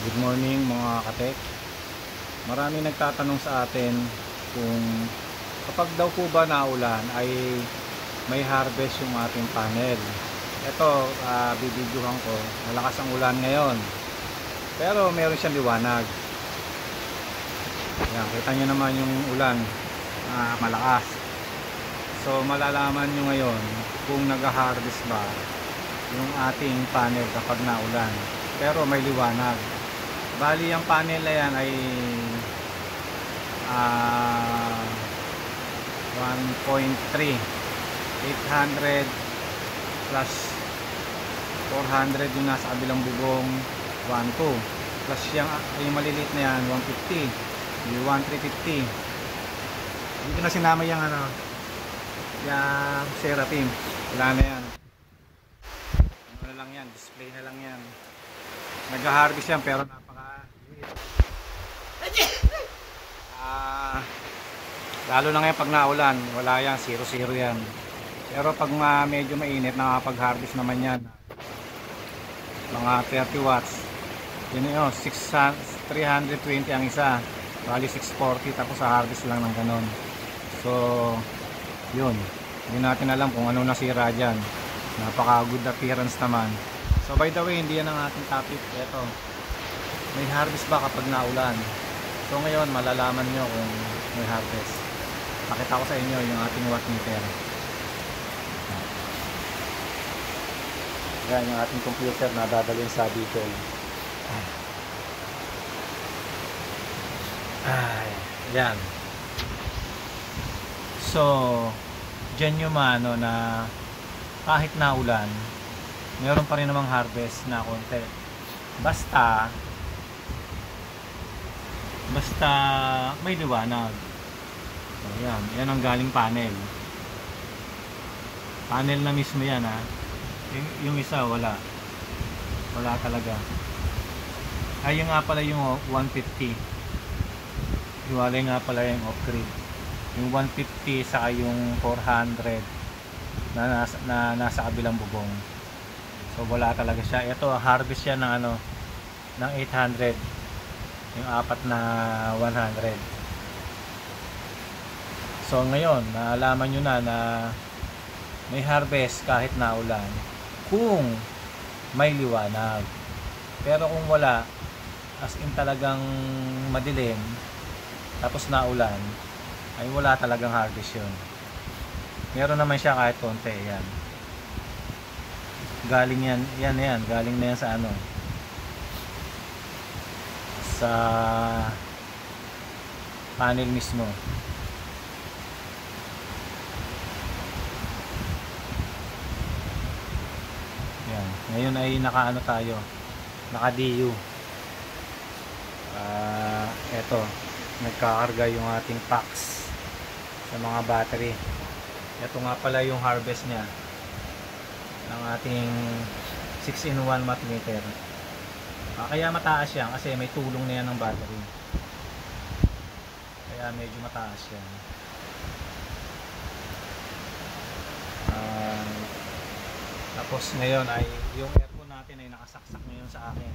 Good morning mga katek. Marami nagtatanong sa atin kung kapag daw po ba naulan ay may harvest yung ating panel. Ito, bibidyohan ko. Malakas ang ulan ngayon. Pero meron siyang liwanag. Yan, kita nyo naman yung ulan. Malakas. So malalaman nyo ngayon kung nag-harvest ba yung ating panel kapag naulan. Pero may liwanag. Bali ang panel na yan ay 1.3 800 plus 400 yung nasa kabilang bubong 1.2 plus yung maliliit na yan 150 yung 1350. Dito na sinama yung yung Seraphim. Wala na yan, ano na lang yan, display na lang yan. Nag-harvest yan pero lalo na ngayon pag naulan, wala yan, 0-0 yan. Pero pag medyo mainit, nakapag-harvest naman yan. Mga 30 watts. Yun yun, 320 ang isa. Bali 640, tapos sa harvest lang ng ganon. So, yun. Hindi natin alam kung ano nasira dyan. Napaka good appearance naman. So by the way, hindi yan ang ating topic. Ito, may harvest ba kapag naulan? So ngayon, malalaman nyo kung may harvest. Pakita ko sa inyo yung ating watt meter. Yan yung ating computer na dadalhin sa detail. Yan. So, dyan yung na kahit naulan, meron pa rin namang harvest na konti. Basta may liwanag. So, yan ang galing panel. Panel na mismo yan yung isa wala talaga. Yung nga pala yung 150. Iwalay nga pala yung off-grid. Yung 150 saka yung 400 na nasa kabilang bubong. So wala talaga siya. Ito harvest siya ng ng 800. Yung apat na 100. So ngayon, naalaman nyo na may harvest kahit naulan kung may liwanag. Pero kung wala, as in talagang madilim, tapos naulan, ay wala talagang harvest yun. Meron naman siya kahit konti. Yan. Galing yan. Galing na yan sa sa panel mismo. Yan. Ngayon ay tayo. Naka-DU. Eto, nagkakarga yung ating packs sa mga battery. Ito nga pala yung harvest niya ng ating 6-in-1 watt meter. Kaya mataas yan kasi may tulong na yan ng battery. Kaya medyo mataas yan. Tapos ngayon ay yung aircon natin ay nakasaksak ngayon sa akin.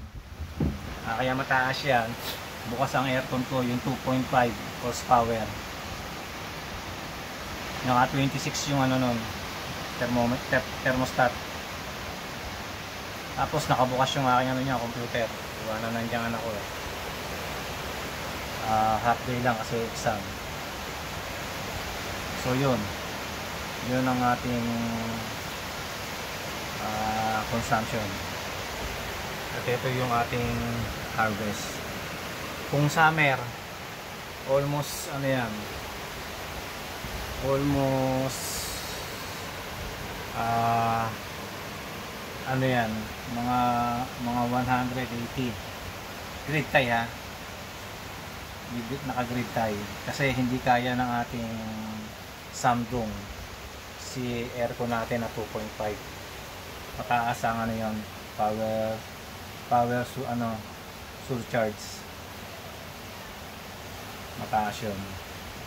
Kaya mataas yan. Bukas ang aircon ko yung 2.5 horsepower. Naka 26 yung nun, thermostat. Tapos nakabukas yung aking computer. Iwanan nandiyan anak ko. Half day lang kasi exam. So yun ang ating consumption. At ito yung ating harvest. Kung summer, almost mga 180 grid tie naka-grid tie kasi hindi kaya ng ating Samsung si aircon natin na 2.5. Mataas ang power surcharge. Mataas yun.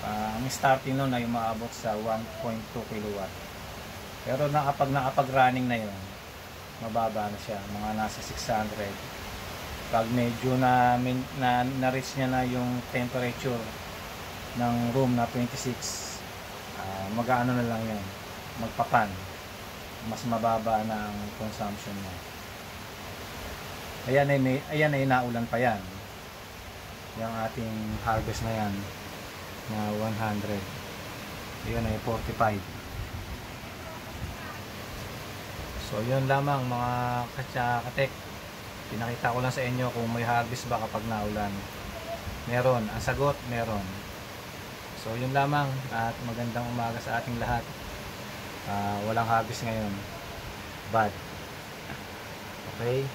Ang starting nun ay maabot sa 1.2 kilowatt. Pero kapag nakapag-running na yun, mababa na siya, mga nasa 600 Pag medyo na-reach niya na yung temperature ng room na 26, mag-aano na lang yan, magpapan, mas mababa na ang consumption niya. Ayan ay naulan pa yan, yung ating harvest na yan na 100, ayan ay 45. So yun lamang mga katek, pinakita ko lang sa inyo kung may harvest ba kapag naulan. Meron, ang sagot meron. So yun lamang, at magandang umaga sa ating lahat. Walang harvest ngayon, bad. Okay,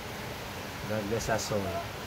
God bless us all.